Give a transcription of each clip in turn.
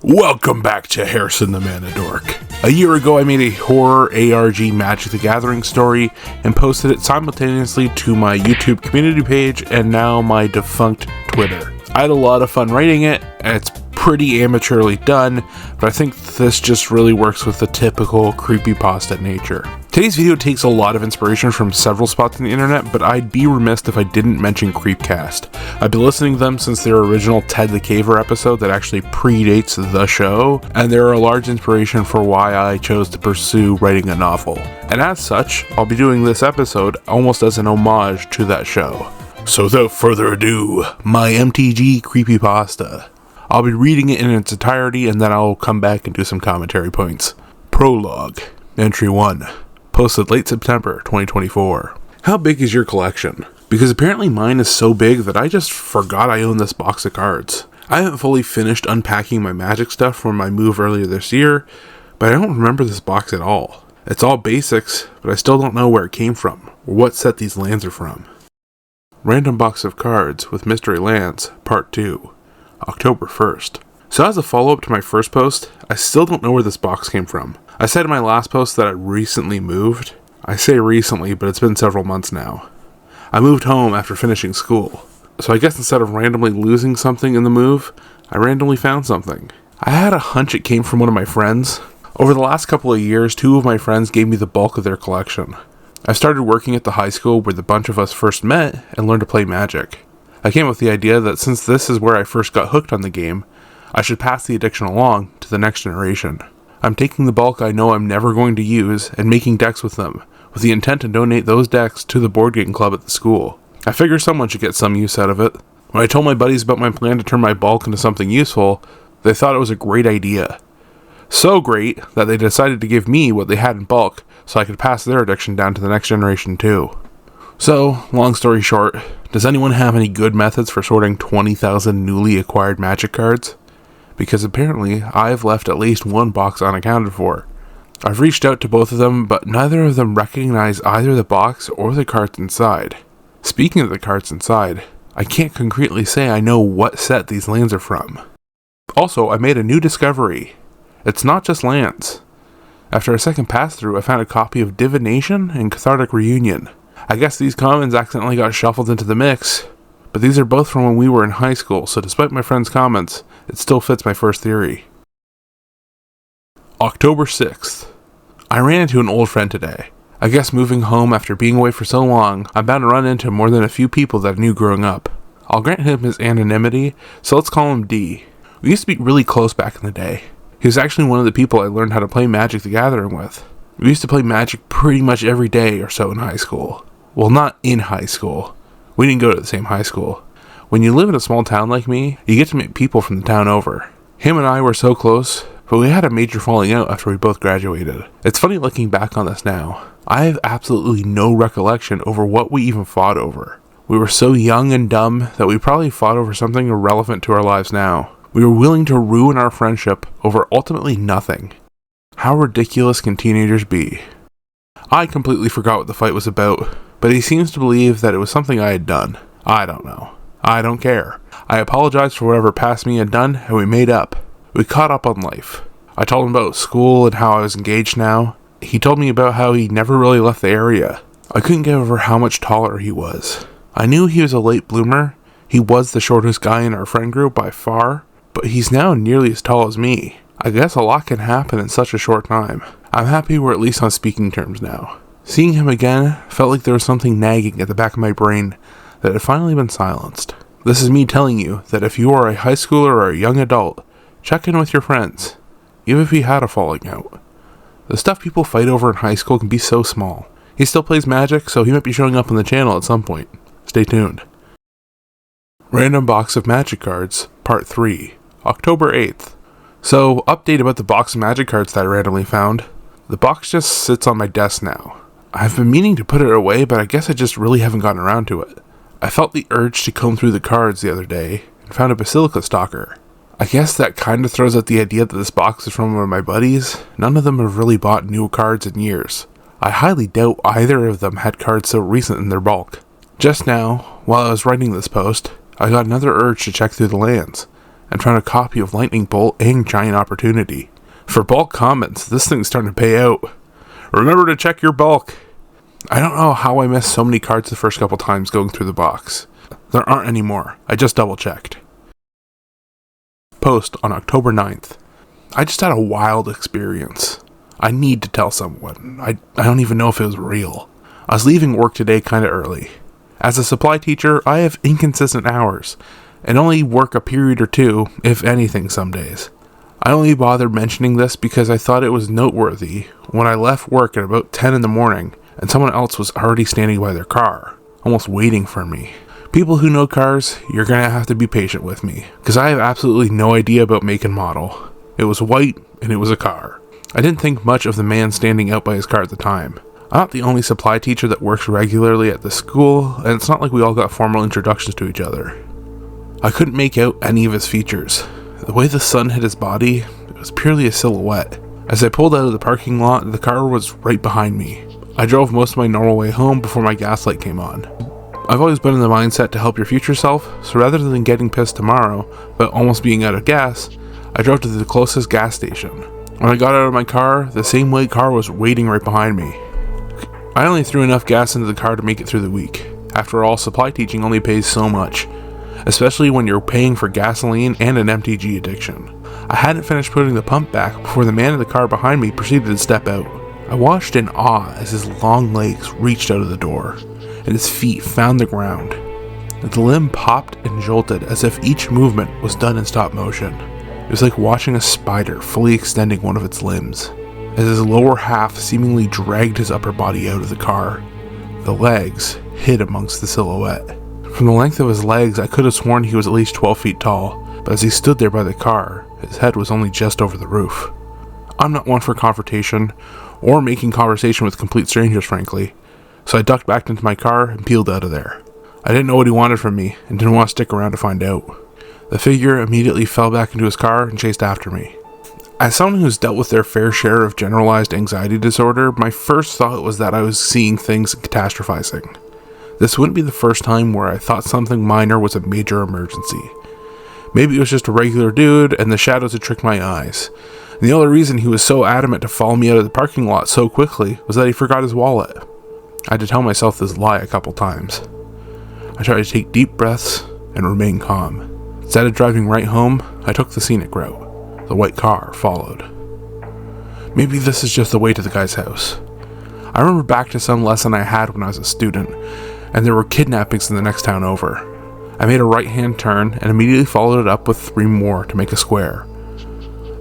Welcome back to Harrison the Manadork. A year ago I made a horror ARG Magic the Gathering story and posted it simultaneously to my YouTube community page and now my defunct Twitter. I had a lot of fun writing it, and it's pretty amateurly done, but I think this just really works with the typical creepypasta nature. Today's video takes a lot of inspiration from several spots on the internet, but I'd be remiss if I didn't mention Creepcast. I've been listening to them since their original Ted the Caver episode that actually predates the show, and they're a large inspiration for why I chose to pursue writing a novel. And as such, I'll be doing this episode almost as an homage to that show. So without further ado, my MTG creepypasta. I'll be reading it in its entirety and then I'll come back and do some commentary points. Prologue. Entry 1. Posted late September 2024. How big is your collection? Because apparently mine is so big that I just forgot I own this box of cards. I haven't fully finished unpacking my Magic stuff from my move earlier this year, but I don't remember this box at all. It's all basics, but I still don't know where it came from, or what set these lands are from. Random Box of Cards with Mystery Lands, Part 2. October 1st. So as a follow-up to my first post, I still don't know where this box came from. I said in my last post that I recently moved. I say recently, but it's been several months now. I moved home after finishing school. So I guess instead of randomly losing something in the move, I randomly found something. I had a hunch it came from one of my friends. Over the last couple of years, two of my friends gave me the bulk of their collection. I started working at the high school where the bunch of us first met and learned to play Magic. I came up with the idea that since this is where I first got hooked on the game, I should pass the addiction along to the next generation. I'm taking the bulk I know I'm never going to use and making decks with them, with the intent to donate those decks to the board game club at the school. I figure someone should get some use out of it. When I told my buddies about my plan to turn my bulk into something useful, they thought it was a great idea. So great that they decided to give me what they had in bulk so I could pass their addiction down to the next generation too. So, long story short, does anyone have any good methods for sorting 20,000 newly acquired Magic cards? Because apparently, I've left at least one box unaccounted for. I've reached out to both of them, but neither of them recognize either the box or the cards inside. Speaking of the cards inside, I can't concretely say I know what set these lands are from. Also, I made a new discovery. It's not just lands. After a second pass-through, I found a copy of Divination and Cathartic Reunion. I guess these commons accidentally got shuffled into the mix, but these are both from when we were in high school, so despite my friend's comments, it still fits my first theory. October 6th. I ran into an old friend today. I guess moving home after being away for so long, I'm bound to run into more than a few people that I knew growing up. I'll grant him his anonymity, so let's call him D. We used to be really close back in the day. He was actually one of the people I learned how to play Magic the Gathering with. We used to play Magic pretty much every day or so in high school. Well, not in high school. We didn't go to the same high school. When you live in a small town like me, you get to meet people from the town over. Him and I were so close, but we had a major falling out after we both graduated. It's funny looking back on this now. I have absolutely no recollection over what we even fought over. We were so young and dumb that we probably fought over something irrelevant to our lives now. We were willing to ruin our friendship over ultimately nothing. How ridiculous can teenagers be? I completely forgot what the fight was about, but he seems to believe that it was something I had done. I don't know. I don't care. I apologized for whatever past me had done, and we made up. We caught up on life. I told him about school and how I was engaged now. He told me about how he never really left the area. I couldn't get over how much taller he was. I knew he was a late bloomer. He was the shortest guy in our friend group by far, but he's now nearly as tall as me. I guess a lot can happen in such a short time. I'm happy we're at least on speaking terms now. Seeing him again felt like there was something nagging at the back of my brain that had finally been silenced. This is me telling you that if you are a high schooler or a young adult, check in with your friends, even if you had a falling out. The stuff people fight over in high school can be so small. He still plays Magic, so he might be showing up on the channel at some point. Stay tuned. Random Box of Magic Cards, Part 3, October 8th. So, update about the box of Magic cards that I randomly found. The box just sits on my desk now. I've been meaning to put it away, but I guess I just really haven't gotten around to it. I felt the urge to comb through the cards the other day, and found a Basilica Stalker. I guess that kind of throws out the idea that this box is from one of my buddies. None of them have really bought new cards in years. I highly doubt either of them had cards so recent in their bulk. Just now, while I was writing this post, I got another urge to check through the lands. and found a copy of Lightning Bolt and Giant Opportunity. For bulk comments, this thing's starting to pay out. Remember to check your bulk. I don't know how I missed so many cards the first couple times going through the box. There aren't any more. I just double checked. Post on October 9th. I just had a wild experience. I need to tell someone. I don't even know if it was real. I was leaving work today kinda early. As a supply teacher, I have inconsistent hours, and only work a period or two, if anything, some days. I only bothered mentioning this because I thought it was noteworthy when I left work at about 10 in the morning, and someone else was already standing by their car, almost waiting for me. People who know cars, you're gonna have to be patient with me, because I have absolutely no idea about make and model. It was white, and it was a car. I didn't think much of the man standing out by his car at the time. I'm not the only supply teacher that works regularly at the school, and it's not like we all got formal introductions to each other. I couldn't make out any of his features. The way the sun hit his body, it was purely a silhouette. As I pulled out of the parking lot, the car was right behind me. I drove most of my normal way home before my gas light came on. I've always been in the mindset to help your future self, so rather than getting pissed tomorrow, but almost being out of gas, I drove to the closest gas station. When I got out of my car, the same white car was waiting right behind me. I only threw enough gas into the car to make it through the week. After all, supply teaching only pays so much, especially when you're paying for gasoline and an MTG addiction. I hadn't finished putting the pump back before the man in the car behind me proceeded to step out. I watched in awe as his long legs reached out of the door, and his feet found the ground. The limb popped and jolted as if each movement was done in stop motion. It was like watching a spider fully extending one of its limbs, as his lower half seemingly dragged his upper body out of the car. The legs hid amongst the silhouette. From the length of his legs, I could have sworn he was at least 12 feet tall, but as he stood there by the car, his head was only just over the roof. I'm not one for confrontation, or making conversation with complete strangers, frankly, so I ducked back into my car and peeled out of there. I didn't know what he wanted from me, and didn't want to stick around to find out. The figure immediately fell back into his car and chased after me. As someone who's dealt with their fair share of generalized anxiety disorder, my first thought was that I was seeing things and catastrophizing. This wouldn't be the first time where I thought something minor was a major emergency. Maybe it was just a regular dude and the shadows had tricked my eyes. And the only reason he was so adamant to follow me out of the parking lot so quickly was that he forgot his wallet. I had to tell myself this lie a couple times. I tried to take deep breaths and remain calm. Instead of driving right home, I took the scenic route. The white car followed. Maybe this is just the way to the guy's house. I remember back to some lesson I had when I was a student, and there were kidnappings in the next town over. I made a right-hand turn and immediately followed it up with 3 more to make a square.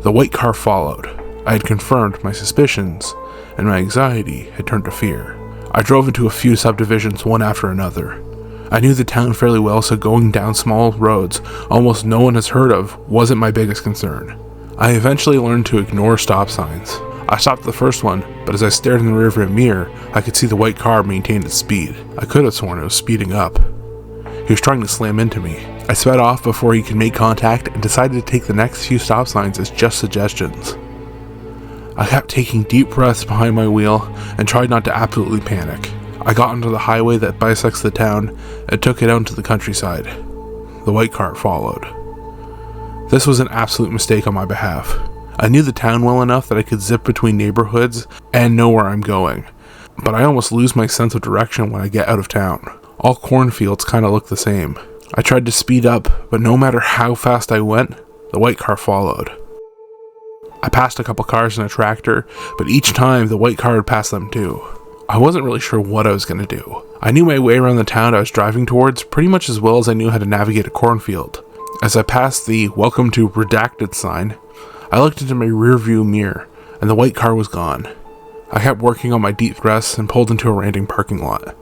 The white car followed. I had confirmed my suspicions, and my anxiety had turned to fear. I drove into a few subdivisions one after another. I knew the town fairly well, so going down small roads almost no one has heard of wasn't my biggest concern. I eventually learned to ignore stop signs. I stopped at the first one, but as I stared in the rearview mirror, I could see the white car maintain its speed. I could have sworn it was speeding up. He was trying to slam into me. I sped off before he could make contact and decided to take the next few stop signs as just suggestions. I kept taking deep breaths behind my wheel and tried not to absolutely panic. I got onto the highway that bisects the town and took it out into the countryside. The white car followed. This was an absolute mistake on my behalf. I knew the town well enough that I could zip between neighborhoods and know where I'm going, but I almost lose my sense of direction when I get out of town. All cornfields kind of look the same. I tried to speed up, but no matter how fast I went, the white car followed. I passed a couple cars and a tractor, but each time the white car would pass them too. I wasn't really sure what I was going to do. I knew my way around the town I was driving towards pretty much as well as I knew how to navigate a cornfield. As I passed the "Welcome to Redacted" sign, I looked into my rearview mirror, and the white car was gone. I kept working on my deep breaths and pulled into a random parking lot.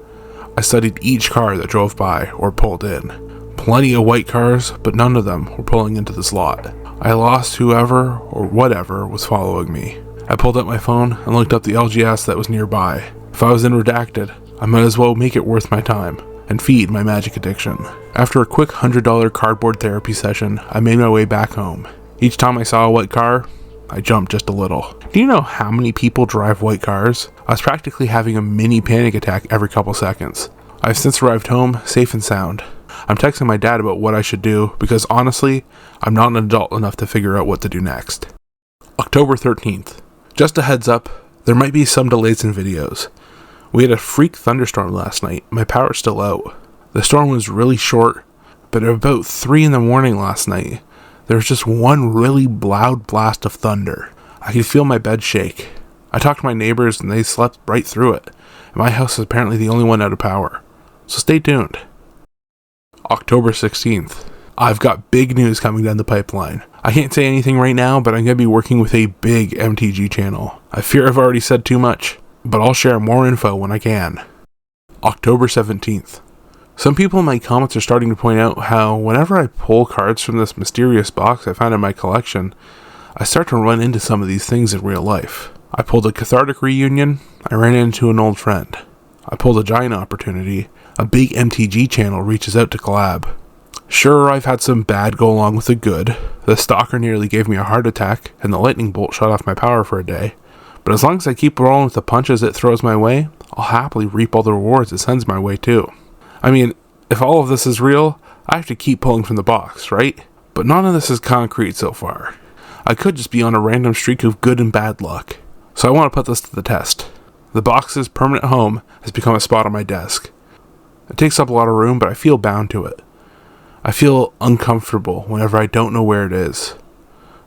I studied each car that drove by or pulled in. Plenty of white cars, but none of them were pulling into this lot. I lost whoever or whatever was following me. I pulled out my phone and looked up the LGS that was nearby. If I was in Redacted, I might as well make it worth my time and feed my magic addiction. After a quick $100 cardboard therapy session, I made my way back home. Each time I saw a white car, I jumped just a little. Do you know how many people drive white cars? I was practically having a mini panic attack every couple seconds. I've since arrived home, safe and sound. I'm texting my dad about what I should do because honestly, I'm not an adult enough to figure out what to do next. October 13th. Just a heads up, there might be some delays in videos. We had a freak thunderstorm last night. My power's still out. The storm was really short, but at about 3 in the morning last night, there was just one really loud blast of thunder. I could feel my bed shake. I talked to my neighbors and they slept right through it. And my house is apparently the only one out of power. So stay tuned. October 16th. I've got big news coming down the pipeline. I can't say anything right now, but I'm going to be working with a big MTG channel. I fear I've already said too much, but I'll share more info when I can. October 17th. Some people in my comments are starting to point out how whenever I pull cards from this mysterious box I found in my collection, I start to run into some of these things in real life. I pulled a cathartic reunion, I ran into an old friend. I pulled a giant opportunity, a big MTG channel reaches out to collab. Sure, I've had some bad go along with the good. The stalker nearly gave me a heart attack, and the lightning bolt shut off my power for a day. But as long as I keep rolling with the punches it throws my way, I'll happily reap all the rewards it sends my way too. I mean, if all of this is real, I have to keep pulling from the box, right? But none of this is concrete so far. I could just be on a random streak of good and bad luck. So I want to put this to the test. The box's permanent home has become a spot on my desk. It takes up a lot of room, but I feel bound to it. I feel uncomfortable whenever I don't know where it is.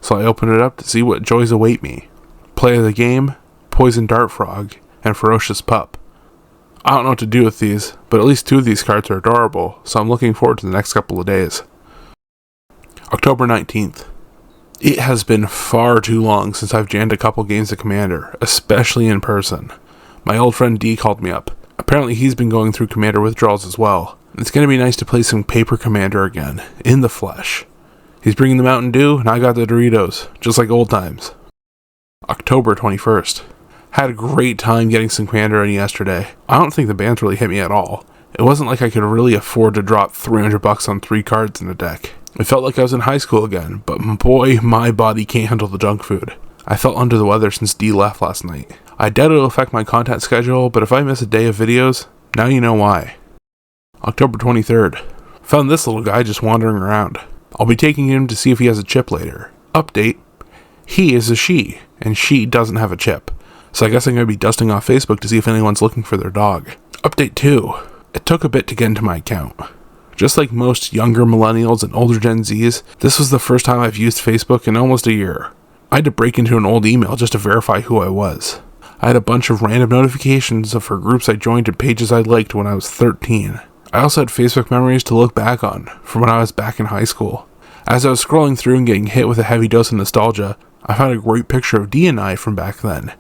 So I open it up to see what joys await me. Play of the game, Poison Dart Frog, and Ferocious Pup. I don't know what to do with these, but at least 2 of these cards are adorable, so I'm looking forward to the next couple of days. October 19th. It has been far too long since I've jammed a couple games of Commander, especially in person. My old friend D called me up. Apparently he's been going through Commander withdrawals as well. It's going to be nice to play some paper Commander again, in the flesh. He's bringing the Mountain Dew, and I got the Doritos, just like old times. October 21st. Had a great time getting some Commander in yesterday. I don't think the bans really hit me at all. It wasn't like I could really afford to drop $300 on 3 cards in a deck. It felt like I was in high school again, but boy, my body can't handle the junk food. I felt under the weather since D left last night. I doubt it'll affect my content schedule, but if I miss a day of videos, now you know why. October 23rd. Found this little guy just wandering around. I'll be taking him to see if he has a chip later. Update. He is a she, and she doesn't have a chip. So I guess I'm going to be dusting off Facebook to see if anyone's looking for their dog. Update 2. It took a bit to get into my account. Just like most younger millennials and older Gen Zs, this was the first time I've used Facebook in almost a year. I had to break into an old email just to verify who I was. I had a bunch of random notifications for groups I joined and pages I liked when I was 13. I also had Facebook memories to look back on from when I was back in high school. As I was scrolling through and getting hit with a heavy dose of nostalgia, I found a great picture of D and I from back then,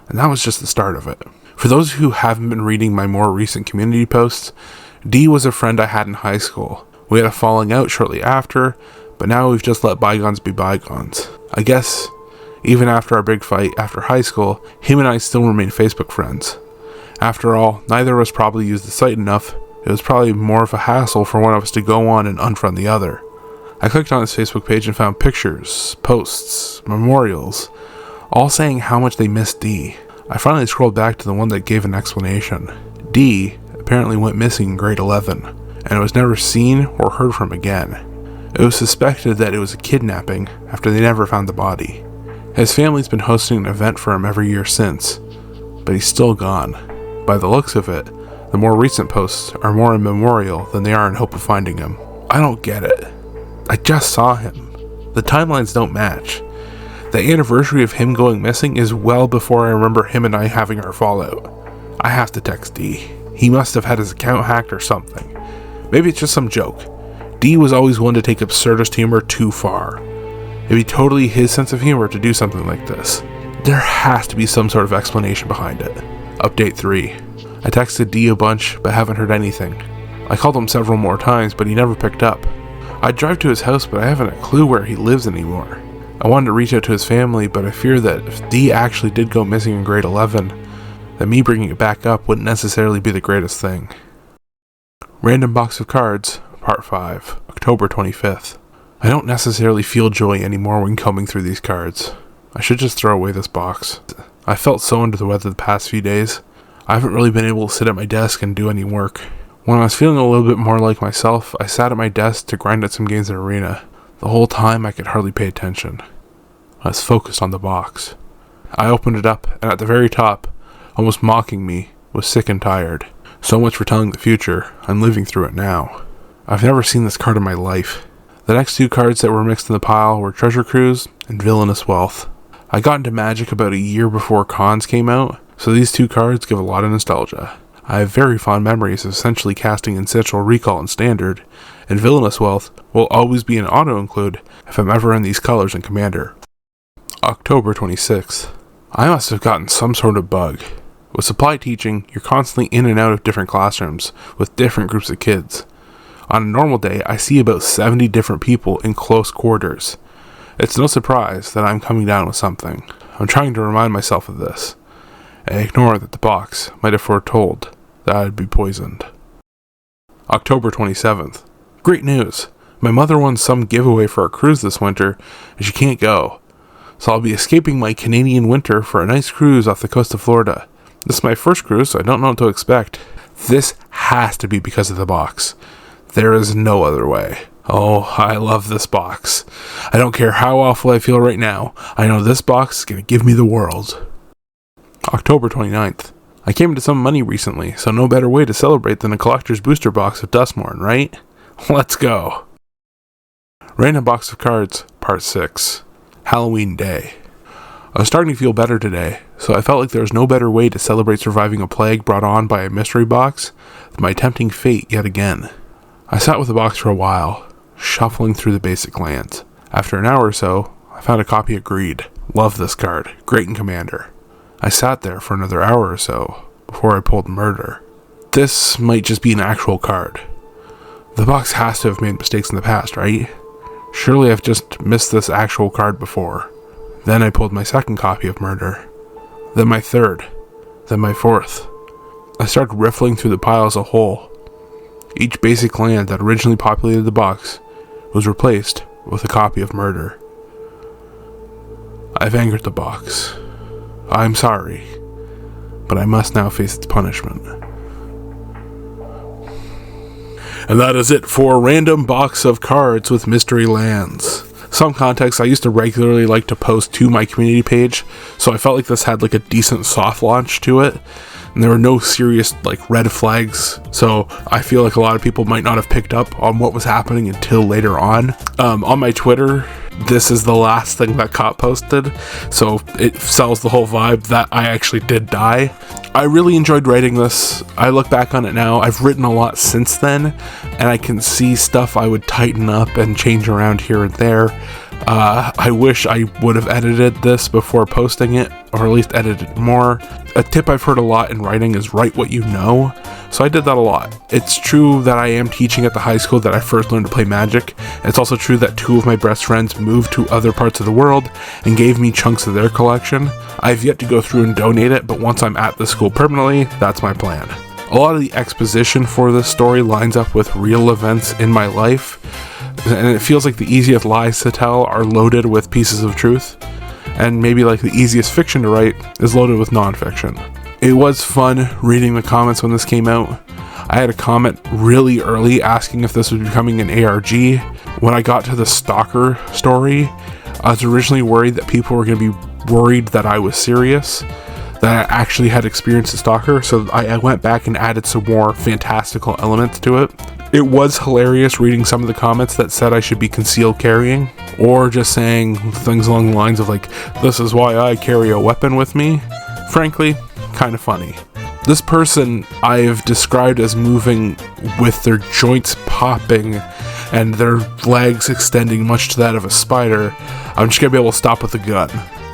and that was just the start of it. For those who haven't been reading my more recent community posts, D was a friend I had in high school. We had a falling out shortly after, but now we've just let bygones be bygones. I guess, even after our big fight after high school, him and I still remain Facebook friends. After all, neither of us probably used the site enough. It was probably more of a hassle for one of us to go on and unfriend the other. I clicked on his Facebook page and found pictures, posts, memorials, all saying how much they missed D. I finally scrolled back to the one that gave an explanation. D apparently went missing in grade 11, and was never seen or heard from again. It was suspected that it was a kidnapping after they never found the body. His family's been hosting an event for him every year since, but he's still gone. By the looks of it, the more recent posts are more in memorial than they are in hope of finding him. I don't get it. I just saw him. The timelines don't match. The anniversary of him going missing is well before I remember him and I having our fallout. I have to text D. He must have had his account hacked or something. Maybe it's just some joke. D was always one to take absurdist humor too far. It'd be totally his sense of humor to do something like this. There has to be some sort of explanation behind it. Update 3. I texted D a bunch, but haven't heard anything. I called him several more times, but he never picked up. I'd drive to his house, but I haven't a clue where he lives anymore. I wanted to reach out to his family, but I fear that if D actually did go missing in grade 11, then me bringing it back up wouldn't necessarily be the greatest thing. Random Box of Cards, Part 5, October 25th. I don't necessarily feel joy anymore when combing through these cards. I should just throw away this box. I felt so under the weather the past few days. I haven't really been able to sit at my desk and do any work. When I was feeling a little bit more like myself, I sat at my desk to grind out some games in Arena. The whole time I could hardly pay attention. I was focused on the box. I opened it up, and at the very top, almost mocking me, was Sick and Tired. So much for telling the future. I'm living through it now. I've never seen this card in my life. The next 2 cards that were mixed in the pile were Treasure Cruise and Villainous Wealth. I got into Magic about a year before Cons came out, so these 2 cards give a lot of nostalgia. I have very fond memories of essentially casting Ancestral Recall in Standard, and Villainous Wealth will always be an auto-include if I'm ever in these colors in Commander. October 26th. I must have gotten some sort of bug. With supply teaching, you're constantly in and out of different classrooms with different groups of kids. On a normal day, I see about 70 different people in close quarters. It's no surprise that I'm coming down with something. I'm trying to remind myself of this. I ignore that the box might have foretold that I'd be poisoned. October 27th. Great news! My mother won some giveaway for a cruise this winter, and she can't go. So I'll be escaping my Canadian winter for a nice cruise off the coast of Florida. This is my first cruise, so I don't know what to expect. This has to be because of the box. There is no other way. Oh, I love this box. I don't care how awful I feel right now. I know this box is going to give me the world. October 29th. I came into some money recently, so no better way to celebrate than a collector's booster box of Dustmorn, right? Let's go. Random Box of Cards, Part 6. Halloween Day. I was starting to feel better today, so I felt like there was no better way to celebrate surviving a plague brought on by a mystery box than by tempting fate yet again. I sat with the box for a while, shuffling through the basic lands. After an hour or so, I found a copy of Greed. Love this card. Great in Commander. I sat there for another hour or so before I pulled Murder. This might just be an actual card. The box has to have made mistakes in the past, right? Surely I've just missed this actual card before. Then I pulled my second copy of Murder. Then my third. Then my fourth. I started riffling through the pile as a whole. Each basic land that originally populated the box was replaced with a copy of Murder. I've angered the box. I'm sorry, but I must now face its punishment. And that is it for Random Box of Cards with Mystery Lands. Some context, I used to regularly like to post to my community page, so I felt like this had like a decent soft launch to it. And there were no serious like red flags, so I feel like a lot of people might not have picked up on what was happening until later on. On my Twitter, this is the last thing that got posted, so it sells the whole vibe that I actually did die. I really enjoyed writing this. I look back on it now. I've written a lot since then, and I can see stuff I would tighten up and change around here and there. I wish I would have edited this before posting it, or at least edited more. A tip I've heard a lot in writing is write what you know, so I did that a lot. It's true that I am teaching at the high school that I first learned to play Magic. It's also true that 2 of my best friends moved to other parts of the world and gave me chunks of their collection. I've yet to go through and donate it, but once I'm at the school permanently, that's my plan. A lot of the exposition for this story lines up with real events in my life, and it feels like the easiest lies to tell are loaded with pieces of truth, and maybe like the easiest fiction to write is loaded with non-fiction. It was fun reading the comments when this came out. I had a comment really early asking if this was becoming an ARG. When I got to the Stalker story, I was originally worried that people were going to be worried that I was serious, that I actually had experienced a stalker, so I went back and added some more fantastical elements to it. It was hilarious reading some of the comments that said I should be concealed carrying, or just saying things along the lines of like, this is why I carry a weapon with me. Frankly, kind of funny. This person I've described as moving with their joints popping and their legs extending much to that of a spider. I'm just gonna be able to stop with a gun.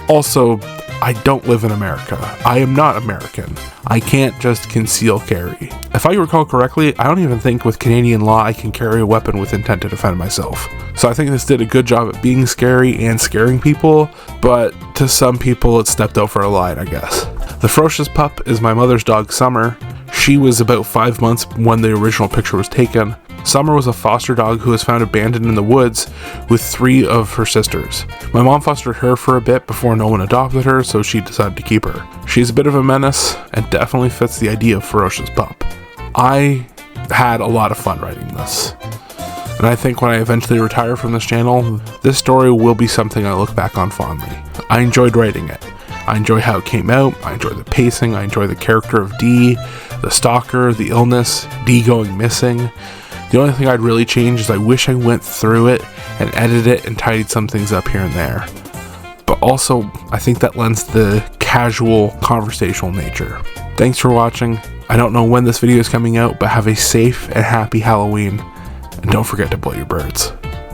Also, I don't live in America. I am not American. I can't just conceal carry. If I recall correctly, I don't even think with Canadian law I can carry a weapon with intent to defend myself. So I think this did a good job at being scary and scaring people, but to some people it stepped out for a line, I guess. The Ferocious Pup is my mother's dog, Summer. She was about 5 months when the original picture was taken. Summer was a foster dog who was found abandoned in the woods with 3 of her sisters. My mom fostered her for a bit before no one adopted her, so she decided to keep her. She's a bit of a menace and definitely fits the idea of Ferocious Pup. I had a lot of fun writing this. And I think when I eventually retire from this channel, this story will be something I look back on fondly. I enjoyed writing it. I enjoy how it came out, I enjoy the pacing, I enjoy the character of Dee, the stalker, the illness, Dee going missing. The only thing I'd really change is I wish I went through it and edited it and tidied some things up here and there. But also, I think that lends the casual, conversational nature. Thanks for watching. I don't know when this video is coming out, but have a safe and happy Halloween. And don't forget to blow your birds.